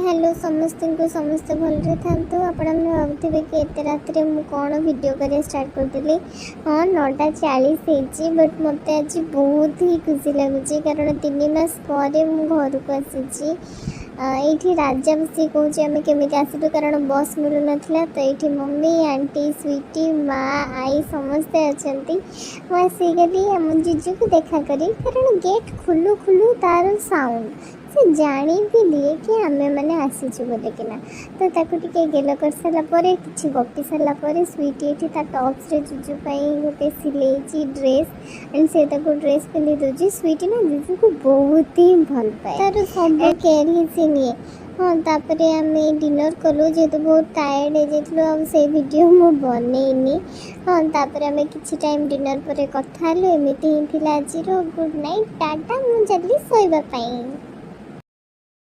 Hello समस्त को समस्ते भलरे था आपण भावुवे कि एत रात कौन वीडियो कर स्टार्ट करदेली। हाँ 9:40 बट मत आज बहुत ही खुशी लगुच कारण 3 मास पर घर को आसी ये राजा बसी कौच आम केमी आसलु कारण बस मिलू ना तो ये मम्मी आंटी स्वीटी माँ आई समस्ते अच्छा आसीगली आम जीजू को देखा करी कारण गेट खुलू खुलू तार साउंड से जानी भी दिए कि आमे मैंने आसीचु बोलिकिना तो ताकू टिके गेल कर सारापर कि गपी सारापर स्वीटी ये टॉप्स जीजू गोटे सिलाई ड्रेस एंड से ड्रेस पिंधि दूसरी स्वीटी ना जीजू को बहुत ही भल पाए तार सब केयर ही सी निए। हाँ तापर आम डिनर कलु जेहेतु बहुत टायर्ड हो जाइलु से वीडियो मु बनईनी। हाँ तापर आम कि टाइम डिनर पर कथा एमती ही आज गुड नाइट टाटा मु चली शोइबा।